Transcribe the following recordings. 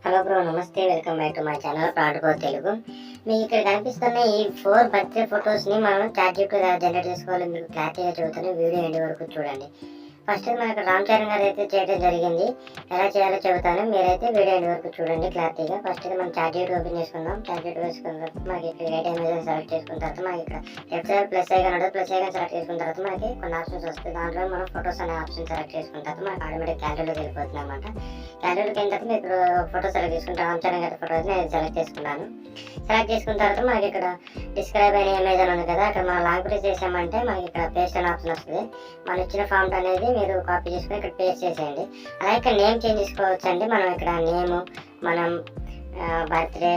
Hello bro, నమస్తే. Welcome back to my channel ప్రాండ్కో తెలుగు. మీకు ఇక్కడ కనిపిస్తున్న ఈ 4 బర్త్డే ఫొటోస్ని మనం చాట్‌జీపీటీ జనరేట్ చేసుకోవాలి. మీకు క్లారిటీగా చెబుతాను, వీడియో ఎండ్ వరకు చూడండి. ఫస్ట్ మనకు రామ్ చరణ్ గారు అయితే చేయడం జరిగింది. ఎలా చేయాలో చెబుతాను, మీరైతే వీడియో ఎండ్ వరకు చూడండి క్లారిటీగా. ఫస్ట్ అయితే మనం చాట్‌జీపీటీ ఓపెన్ చేసుకుందాం. చాట్‌జీపీటీ వేసుకున్న తర్వాత మనకి ఇక్కడ రైట్ ఇమేజ్ సెలెక్ట్ చేసుకున్న తర్వాత మనకి ఇక్కడ లెఫ్ట్ సైడ్ ప్లస్ ఐకాన్ ఉంటుంది. ప్లస్ ఐకాన్ సెలెక్ట్ చేసుకున్న తర్వాత మనకి కొన్ని ఆప్షన్స్ వస్తాయి. దాంట్లో మనం ఫొటోస్ అనే ఆప్షన్ సెలెక్ట్ చేసుకున్న తర్వాత మనకి ఆటోమేటిక్ గ్యాలరీలోకి వెళ్ళిపోతుంది అనమాట. గ్యాలరీలోకి వెళ్ళిన తర్వాత మీరు ఫోటో సెలెక్ట్ చేసుకుంటారు. రామ్ చరణ్ గారి ఫోటో అయితే నేను సెలెక్ట్ చేసుకున్నాను. సెలెక్ట్ చేసుకున్న తర్వాత మనకి ఇక్కడ డిస్క్రైబ్ అయిన ఇమేజ్ అని ఉంది కదా, అక్కడ మనం లాంగ్ ప్రెస్ చేసామంటే మనకి ఇక్కడ పేస్ట్ అనే ఆప్షన్ వస్తుంది. మనం ఇచ్చిన ఫాంట్ అనేది మీరు కాపీ చేసుకుని ఇక్కడ పేస్ట్ చేసేయండి. అలాగే ఇక్కడ నేమ్ చేంజ్ చేసుకోవచ్చు అండి. మనం ఇక్కడ నేమ్, మనం బర్త్డే,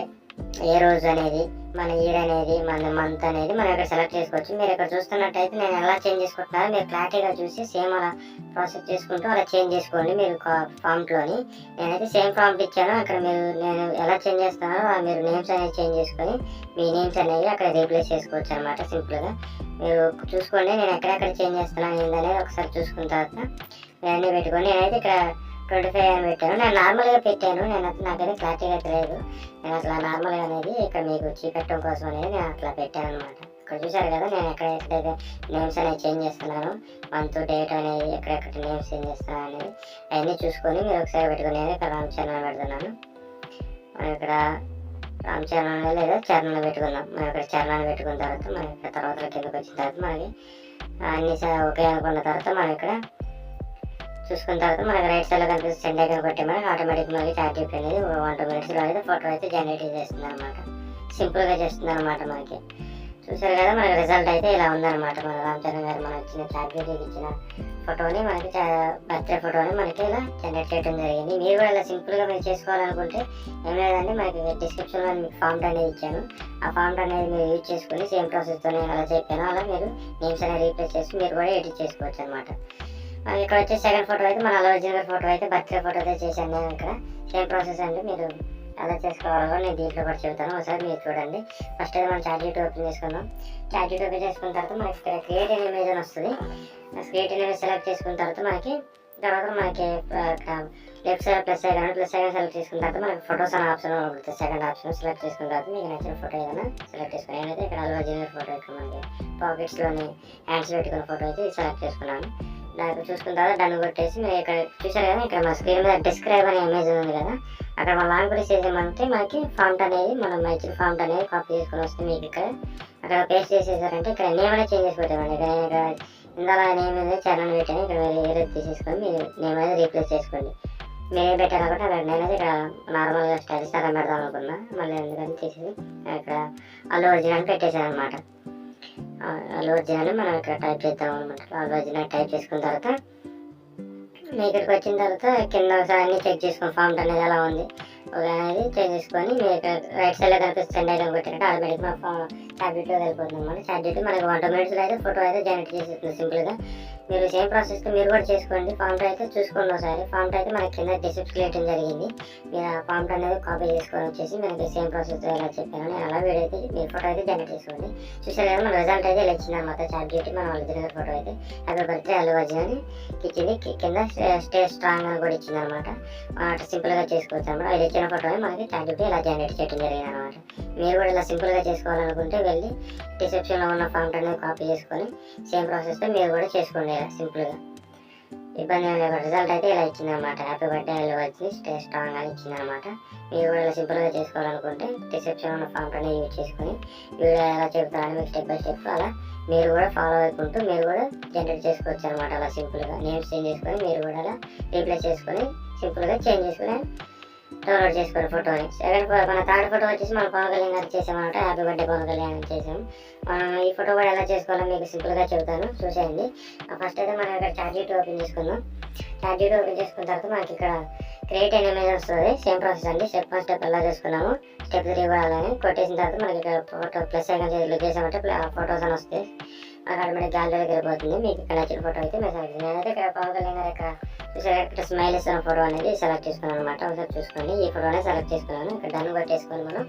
ఏ రోజు అనేది, మన ఇయర్ అనేది, మన మంత్ అనేది మనం ఇక్కడ సెలెక్ట్ చేసుకోవచ్చు. మీరు ఇక్కడ చూస్తున్నట్టయితే నేను ఎలా చేంజ్ చేసుకుంటున్నారో మీరు క్లారిటీగా చూసి సేమ్ అలా ప్రాసెస్ చేసుకుంటూ అలా చేంజ్ చేసుకోండి. మీరు ఫాంట్లోని నేనైతే సేమ్ ఫాంట్ ఇచ్చాను. అక్కడ నేను ఎలా చేంజ్ చేస్తున్నానో మీరు నేమ్స్ అనేది చేంజ్ చేసుకొని మీ నేమ్స్ అనేవి అక్కడ రీప్లేస్ చేసుకోవచ్చు అనమాట. సింపుల్గా మీరు చూసుకోండి, నేను ఎక్కడెక్కడ చేంజ్ చేస్తున్నాను ఏంటనేది ఒకసారి చూసుకున్న తర్వాత అన్నీ పెట్టుకోండి. నేనైతే ఇక్కడ 25 అని పెట్టాను. నేను నార్మల్గా పెట్టాను, నాకైతే క్లారిటీగా తెలియదు. నేను అట్లా నార్మల్గా అనేది ఇక్కడ మీకు చూపెట్టడం కోసం అనేది నేను అట్లా పెట్టాను అనమాట. ఇక్కడ చూసారు కదా, నేను ఎక్కడైతే నేమ్స్ అనేది చేంజ్ చేస్తున్నాను, మంత్, డేట్ అనేది ఎక్కడెక్కడ నేమ్స్ చేంజ్ చేస్తున్నాను అనేది అవన్నీ చూసుకొని మీరు ఒకసారి పెట్టుకుని ఇక్కడ రామ్ చరణ్ పెడుతున్నాను. మనం ఇక్కడ రామ్ చరణ్ లేదా చరణ్ పెట్టుకుందాం. మనం ఇక్కడ చరణ్ పెట్టుకున్న తర్వాత మనం ఇక్కడ తర్వాత కిందకి వచ్చిన తర్వాత మనకి అన్ని ఓకే అనుకున్న తర్వాత మనం ఇక్కడ చూసుకున్న తర్వాత మనకి రైట్ సైడ్లో కనిపిస్తుంది సెండ్ ఐకాన్ కొట్టి మనకి ఆటోమేటిక్ మళ్ళీ చాట్‌జీపీటీ అనేది 1-2 మినిట్స్లో అయితే ఫోటో అయితే జనరేట్ చేస్తుంది అనమాట. సింపుల్గా చేస్తుంది అనమాట. మనకి చూసారు కదా, మనకి రిజల్ట్ అయితే ఇలా ఉందన్నమాట. మన రామ్ చరణ్ గారు మనం ఇచ్చిన చాట్‌జీపీటీకి ఇచ్చిన ఫోటోని మనకి బర్త్డే ఫోటోని మనకి ఇలా జనరేట్ చేయడం జరిగింది. మీరు కూడా ఇలా సింపుల్గా మీరు చేసుకోవాలనుకుంటే ఏం లేదండి, మనకి డిస్క్రిప్షన్లో మీకు ఫాంట్ అనేది ఇచ్చాను. ఆ ఫాంట్ అనేది మీరు యూజ్ చేసుకొని సేమ్ ప్రాసెస్తో నేను ఎలా చెప్పానో అలా మీరు నేమ్స్ అనేది రీప్లేస్ చేసి మీరు కూడా ఎడిట్ చేసుకోవచ్చు అనమాట. ఇక్కడ వచ్చే సెకండ్ ఫోటో అయితే మన అల్లు అర్జున్ గారి ఫోటో అయితే బర్త్డే ఫోటో అయితే చేశాను నేను. ఇక్కడ సేమ్ ప్రాసెస్ అండి, మీరు ఎలా చేసుకోవాలో నేను దీంట్లో కూడా చెబుతాను, ఒకసారి మీరు చూడండి. ఫస్ట్ అయితే మనం చాట్‌జీపీటీ ఓపెన్ చేసుకుందాం. చాట్‌జీపీటీ ఓపెన్ చేసుకున్న తర్వాత మనకి ఇక్కడ క్రియేట్ అనే ఇమేజ్ అని వస్తుంది. క్రియేట్ అనే ఇమేజ్ సెలెక్ట్ చేసుకున్న తర్వాత మనకి left side plus icon select చేసుకున్న తర్వాత మనకి ఫొటోస్ అనే ఆప్షన్ ఉంటుంది. సెకండ్ ఆప్షన్ సెలెక్ట్ చేసుకున్న తర్వాత మీకు నచ్చిన ఫోటో ఏదైనా సెలెక్ట్ చేసుకుని నేనైతే ఇక్కడ అల్లు అర్జున్ గారి ఫోటో ఇక్కడ మనకి పాకెట్స్లోని హ్యాండ్స్ పెట్టుకున్న ఫోటో అయితే సెలెక్ట్ చేసుకున్నాను. నాకు చూసుకున్న తర్వాత డన్ కొట్టేసి మీరు ఇక్కడ చూసారు కదా, ఇక్కడ మన స్క్రీన్ మీద డిస్క్రైబ్ అనే ఇమేజ్ ఉంది కదా, అక్కడ మనం లాంగ్ ప్రెస్ చేసామంటే మనకి ఫాంట్ అనేది మనం ఇచ్చిన ఫాంట్ అనేది కాపీ చేసుకొని వస్తే మీకు ఇక్కడ అక్కడ పేస్ట్ చేసేసారంటే ఇక్కడ నేమ్ అనేది చేంజ్ చేసుకోవచ్చామండి. ఇక్కడ ఇందులో నేమ్ అనేది చరణ్ పెట్టాను. ఇక్కడ మీరు ఏదో తీసేసుకొని మీరు నేమ్ అనేది రీప్లేస్ చేసుకోండి. మీరు ఏం పెట్టారు కాబట్టి అక్కడ నేనైతే ఇక్కడ నార్మల్గా స్టైలిష్ అలా పెడదాం అనుకున్నా, మళ్ళీ ఎందుకని తీసేసి ఇక్కడ అల్లు అర్జున్ అని పెట్టేశాను అనమాట. అల్లు అర్జున్ అని మనం ఇక్కడ టైప్ చేద్దాం అనమాట. అల్లు అర్జున్ అని టైప్ చేసుకున్న తర్వాత మీ ఇక్కడికి వచ్చిన తర్వాత కింద ఒకసారి అన్ని చెక్ చేసుకుని ఫాంట్ అనేది ఎలా ఉంది అనేది చేంజ్ చేసుకొని మీరు ఇక్కడ రైట్ సైడ్లో కనిపిస్తే సెండ్ ఐకాన్ కొట్టినట్టు ఆటోమేటిక్ మన చాట్‌జీపీటీలో వెళ్ళిపోతుంది అనమాట. చాట్‌జీపీటీ మనకి 1-2 మినిట్స్లో అయితే ఫోటో అయితే జనరేట్ చేసేస్తుంది సింపుల్గా. మీరు సేమ్ ప్రాసెస్తో మీరు కూడా చేసుకోండి. ఫాంట్ అయితే చూసుకోండి ఒకసారి. ఫాంట్ అయితే మనకి కింద డిస్క్రిప్షన్ వేయడం జరిగింది. మీరు ఆ ఫాంట్ అనేది కాపీ చేసుకొని వచ్చేసి మనకి సేమ్ ప్రాసెస్తో ఎలా చెప్పాను నేను అలా వీడైతే మీరు ఫోటో అయితే జనరేట్ చేసుకోండి. చూసారు కదా, మన రిజల్ట్ అయితే ఇలా ఇచ్చింది అనమాట. చాట్‌జీపీటీ మన అల్లు అర్జున్ ఫోటో అయితే హ్యాపీ బర్త్డే అల్లు అర్జున్ అని ఇచ్చింది. కింద స్టే స్ట్రాంగ్ అని కూడా ఇచ్చింది అనమాట. సింపుల్గా చేసుకోవచ్చు అనమాట. ఇది ఇచ్చిన ఫోటోని మనకి చాట్‌జీపీటీ ఇలా జనరేట్ చేయడం జరిగింది అనమాట. మీరు కూడా ఇలా సింపుల్గా చేసుకోవాలనుకుంటే వెళ్ళి డిస్క్రిప్షన్లో ఉన్న ఫాంట్ అనేది కాపీ చేసుకొని సేమ్ ప్రాసెస్తో మీరు కూడా చేసుకోండి ఇలా సింపుల్గా. ఇబ్బంది ఏం లేకుండా రిజల్ట్ అయితే ఇలా ఇచ్చింది అనమాట. Happy birthday Allu Arjun stay strong అని ఇచ్చింది అనమాట. మీరు కూడా ఇలా సింపుల్గా చేసుకోవాలనుకుంటే డిస్క్రిప్షన్లో ఉన్న ఫాంట్ అనేది యూజ్ చేసుకొని వీడియో ఎలా చెప్తారని మీకు స్టెప్ బై స్టెప్ అలా మీరు కూడా ఫాలో అయిపోతూ మీరు కూడా జనరేట్ చేసుకోవచ్చు అనమాట. అలా సింపుల్గా నేమ్స్ చేంజ్ చేసుకొని మీరు కూడా అలా రీప్లేస్ చేసుకొని సింపుల్గా చేంజ్ చేసుకొని డౌన్లోడ్ చేసుకోండి ఫోటోని. మన థర్డ్ ఫోటో వచ్చేసి మనం పవన్ కళ్యాణ్ గారికి చేసామన్నమాట. హ్యాపీ బర్త్డే పవన్ కళ్యాణ్ అని చేసాం. మనం ఈ ఫోటో కూడా ఎలా చేసుకోవాలో మీకు సింపుల్గా చెబుతాను, చూసేయండి. ఫస్ట్ అయితే మనం ఇక్కడ చాట్‌జీపీటీ ఓపెన్ చేసుకుందాం. చాట్‌జీపీటీ ఓపెన్ చేసుకున్న తర్వాత మనకి ఇక్కడ క్రియేట్ అనే ఇమేజ్ వస్తుంది. సేమ్ ప్రాసెస్ అండి. స్టెప్ 1 స్టెప్ ఎలా చేసుకున్నాము, స్టెప్ 3 కూడా అలానే కొట్టేసిన తర్వాత మనకి ఇక్కడ ఫోటో ప్లస్ ఐకాన్ క్లిక్ చేసామంటే ఫోటోస్ అని వస్తాయి. అక్కడ మనకి గ్యాలరీకి వెళ్ళిపోతుంది. మీకు ఇక్కడ నచ్చిన ఫోటో అయితే మీరు సెలెక్ట్ చేయండి. నేనైతే ఇక్కడ పవన్ కళ్యాణ్ గారు ఇక్కడ చూసారు ఇక్కడ స్మైల్ ఇస్తున్న ఫోటో అనేది సెలెక్ట్ చేసుకున్నాను అనమాట. ఒకసారి చూసుకోండి, ఈ ఫోటోనే సెలెక్ట్ చేసుకున్నాను. ఇక్కడ డన్ కొట్టేసుకొని మనం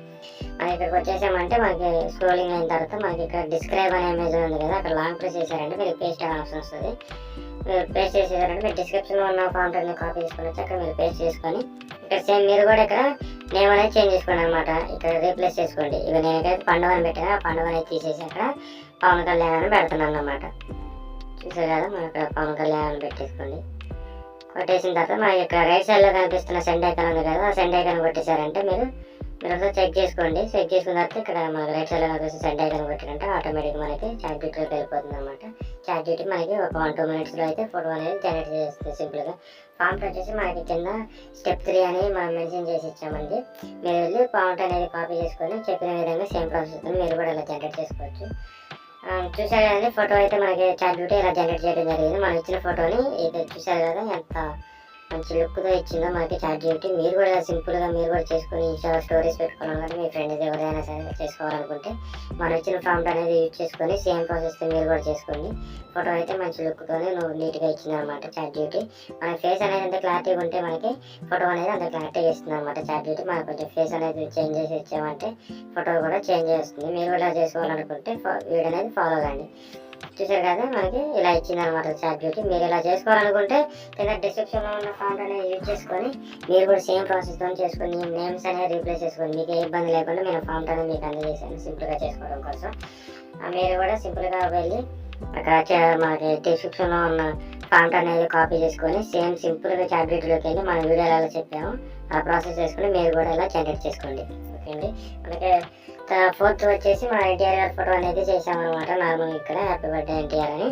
ఇక్కడికి వచ్చేసామంటే మనకి స్క్రోలింగ్ అయిన తర్వాత మనకి ఇక్కడ డిస్క్రైబ్ అనే ఇమేజ్ ఉంది కదా, అక్కడ లాంగ్ ప్రెస్ చేశారంటే మీరు పేస్ట్ అనే ఆప్షన్ వస్తుంది. మీరు పేస్ట్ చేసేసారంటే మీరు డిస్క్రిప్షన్లో ఉన్న ఫాంట్ అనేది కాపీ చేసుకొని వచ్చి అక్కడ మీరు పేస్ట్ చేసుకొని ఇక్కడ సేమ్ మీరు కూడా ఇక్కడ నేమ్ అనేది చేంజ్ చేసుకోండి అనమాట. ఇక్కడ రీప్లేస్ చేసుకోండి. ఇక నేనైతే పండుగ అని పెట్టినా ఆ పండుగ అనేది తీసేసి అక్కడ పవన్ కళ్యాణ్ అని పెడుతున్నాను అనమాట. చూసారు కదా, మనం ఇక్కడ పవన్ కళ్యాణ్ అని పెట్టేసుకోండి. కొట్టేసిన తర్వాత మనకి ఇక్కడ రైట్ సైడ్లో కనిపిస్తున్న సెండ్ ఐకాన్ ఉంది కదా, ఆ సెండ్ ఐకాన్ కొట్టేశారంటే మీరు ఒకసారి చెక్ చేసుకోండి. చెక్ చేసుకున్న తర్వాత ఇక్కడ మనకి రైట్ సైడ్లో కనిపిస్తున్న సెండ్ ఐకాన్ కొట్టారంటే ఆటోమేటిక్గా మనకి చాట్ జీటీలోకి వెళ్ళిపోతుంది అనమాట. చాట్ జీటీ మనకి ఒక 1-2 minutesలో అయితే ఫోటో అనేది జనరేట్ చేస్తుంది సింపుల్గా. ఫాంట్ వచ్చేసి మనకి కింద స్టెప్ 3 అని మనం మెన్షన్ చేసి ఇచ్చామండి. మీరు వెళ్ళి ఫాంట్ అనేది కాపీ చేసుకొని చెప్పిన విధంగా సేమ్ ప్రాసెస్ మీరు కూడా ఇలా జనరేట్ చేసుకోవచ్చు. చూసారు కదండి, ఫోటో అయితే మనకి చాట్ జీటీ ఇలా జనరేట్ చేయడం జరిగింది. మనం ఇచ్చిన ఫోటోని ఇది చూసారు కదా ఎంత మంచి లుక్తో ఇచ్చిందో మనకి చాట్ జీటీ. మీరు కూడా సింపుల్గా మీరు కూడా చేసుకొని ఇన్స్టాలో స్టోరీస్ పెట్టుకోవాలనుకుంటే మీ ఫ్రెండ్స్ ఎవరైనా సరే చేసుకోవాలనుకుంటే మనం ఇచ్చిన ఫాంట్ అనేది యూజ్ చేసుకొని సేమ్ ప్రాసెస్తో మీరు కూడా చేసుకోండి. ఫోటో అయితే మంచి లుక్తోనే నీట్గా ఇచ్చింది అనమాట చాట్ జీటీ. మన ఫేస్ అనేది ఎంత క్లారిటీగా ఉంటే మనకి ఫోటో అనేది అంత క్లారిటీగా ఇస్తుంది అనమాట చాట్ జీటీ. మనకు కొంచెం ఫేస్ అనేది చేంజ్ చేసి ఇచ్చామంటే ఫోటో కూడా చేంజ్ చేస్తుంది. మీరు కూడా చేసుకోవాలనుకుంటే వీడియో అనేది ఫాలో కండి. చూసారు కదా, మనకి ఇలా ఇచ్చింది అనమాట చాట్ జీటీ. మీరు ఇలా చేసుకోవాలనుకుంటే కింద డిస్క్రిప్షన్లో ఉన్న ఫాంట్ అనేది యూజ్ చేసుకొని మీరు కూడా సేమ్ ప్రాసెస్తో చేసుకొని నేమ్స్ అనేది రీప్లేస్ చేసుకోండి. మీకు ఏ ఇబ్బంది లేకుండా నేను ఫాంట్ అనేది మీకు అందజేసాను సింపుల్గా చేసుకోవడం కోసం. మీరు కూడా సింపుల్గా వెళ్ళి అక్కడ మనకి డిస్క్రిప్షన్లో ఉన్న ఫాంట్ అనేది కాపీ చేసుకొని సేమ్ సింపుల్గా చాట్ జీటీలోకి వెళ్ళి మన వీడియోలో ఎలా చెప్పాము ఆ ప్రాసెస్ చేసుకొని మీరు కూడా ఇలా జనరేట్ చేసుకోండి. ఓకే అండి, మనకి 4th వచ్చేసి మన ఎన్టీఆర్ గారి ఫోటో అనేది చేసామన్నమాట. నార్మల్ ఇక్కడ హ్యాపీ బర్త్డే ఎన్టీఆర్ అని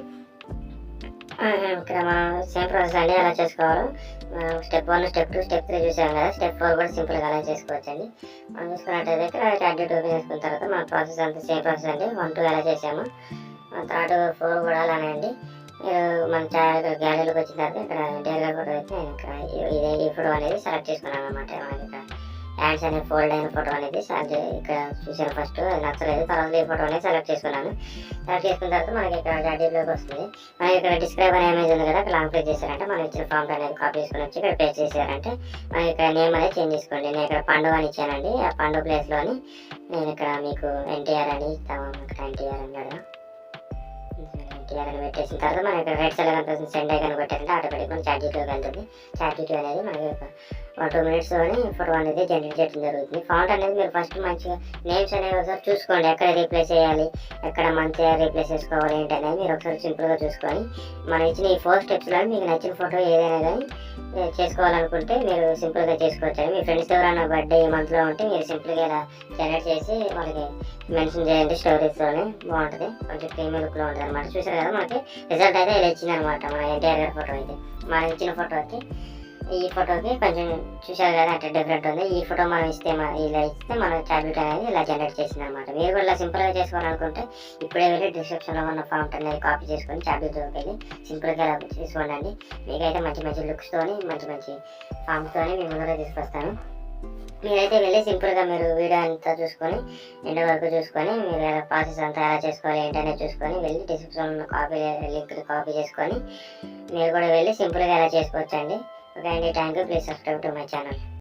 ఇక్కడ మనం సేమ్ ప్రాసెస్ అండి ఎలా చేసుకోవాలి. స్టెప్ 1, స్టెప్ 2, స్టెప్ 3 చూసాం కదా, స్టెప్ 4 కూడా సింపుల్గా అలా చేసుకోవచ్చు అండి. మనం చూసుకున్నట్టయితే ఇక్కడ చాట్ జీటీ ఓపెన్ చేసుకున్న తర్వాత మన ప్రాసెస్ అంతా సేమ్ ప్రాసెస్ అండి. 1, 2 ఎలా చేసాము, 3, 4 కూడా అలానే అండి. మన గ్యాలరీలోకి వచ్చిన తర్వాత ఇక్కడ ఎన్టీఆర్ గారి ఫోటో అయితే నేను ఇక్కడ ఈ ఫోటో అనేది సెలెక్ట్ చేసుకున్నాను అనమాట. మనకి ఇక్కడ హ్యాండ్స్ అనే ఫోల్డ్ అయిన ఫోటో అనేది ఇక్కడ చూసాను. ఫస్ట్ నచ్చలేదు, తర్వాత ఈ ఫోటో అనేది సెలెక్ట్ చేసుకున్నాను. సెలెక్ట్ చేసుకున్న తర్వాత మనకి ఇక్కడ చాట్ జీటీలోకి వస్తుంది. మనకి ఇక్కడ డిస్క్రైబ్ అనే ఇమేజ్ ఉంది కదా, ఇక్కడ లాంగ్ ప్రెస్ చేశారంటే మనం ఇచ్చిన ఫాంట్ అనేది కాపీ చేసుకుని వచ్చి ఇక్కడ పేస్ట్ చేశారంటే మనకి ఇక్కడ నేమ్ అనేది చేంజ్ చేసుకోండి. నేను ఇక్కడ పండుగ అని ఇచ్చానండి. ఆ పండుగ ప్లేస్లోని నేను ఇక్కడ మీకు ఎన్టీఆర్ అని ఇస్తాము. ఇక్కడ ఎన్టీఆర్ అని కదా, ఎన్టీఆర్ అని పెట్టేసిన తర్వాత మనం ఇక్కడ రైట్ సైడ్ కనిపిస్తుంది సెండ్ ఐకాన్ కొట్టారంటే ఆటోమేటిక్ మన చాట్ జీటీలోకి వెళ్తుంది. చాట్ జీటీ అనేది మనకి 1-2 minutesలోని ఫోటో అనేది జనరేట్ చేయడం జరుగుతుంది. ఫాంట్ అనేది మీరు ఫస్ట్ మంచిగా నేమ్స్ అనేవి ఒకసారి చూసుకోండి, ఎక్కడ రీప్లేస్ చేయాలి, ఎక్కడ మంచిగా రీప్లేస్ చేసుకోవాలి ఏంటి అనేది మీరు ఒకసారి సింపుల్గా చూసుకొని మనం ఇచ్చిన ఈ 4 స్టెప్స్లో మీకు నచ్చిన ఫోటో ఏదైనా కానీ చేసుకోవాలనుకుంటే మీరు సింపుల్గా చేసుకోవచ్చు. మీ ఫ్రెండ్స్ ఎవరైనా బర్త్డే ఈ మంత్లో ఉంటే మీరు సింపుల్గా ఇలా జనరేట్ చేసి వాళ్ళకి మెన్షన్ చేయండి స్టోరీస్లోనే, బాగుంటుంది. కొంచెం ప్రీమియం లుక్లో ఉంటుంది అనమాట. చూసారు కదా, మనకి రిజల్ట్ అయితే ఇలా ఇచ్చింది అనమాట. మన ఎన్టీఆర్ గారి ఫోటో అయితే మనం ఇచ్చిన ఫోటోకి ఈ ఫోటోకి కొంచెం చూసారు కదా అంటే డిఫరెంట్ ఉంది. ఈ ఫోటో మనం ఇస్తే ఇలా ఇస్తే మన చాట్ జీటీ అనేది ఇలా జనరేట్ చేసింది అనమాట. మీరు కూడా ఇలా సింపుల్గా చేసుకోవాలనుకుంటే ఇప్పుడే వెళ్ళి డిస్క్రిప్షన్లో ఉన్న ఫాంట్ అనేది కాపీ చేసుకొని చాట్ జీటీలోకి వెళ్ళి సింపుల్గా ఇలా తీసుకోండి. మీకైతే మంచి మంచి లుక్స్తోని మంచి మంచి ఫాంట్తోని మీ ముందర తీసుకొస్తాను. మీరైతే వెళ్ళి సింపుల్గా మీరు వీడియో అంతా చూసుకొని ఎండ్ వరకు చూసుకొని మీరు ప్రాసెస్ అంతా ఎలా చేసుకోవాలి ఏంటనే చూసుకొని వెళ్ళి డిస్క్రిప్షన్లో ఉన్న లింక్ కాపీ చేసుకొని మీరు కూడా వెళ్ళి సింపుల్గా ఎలా చేసుకోవచ్చండి. ఓకే అండి, thank you. Please subscribe to my channel.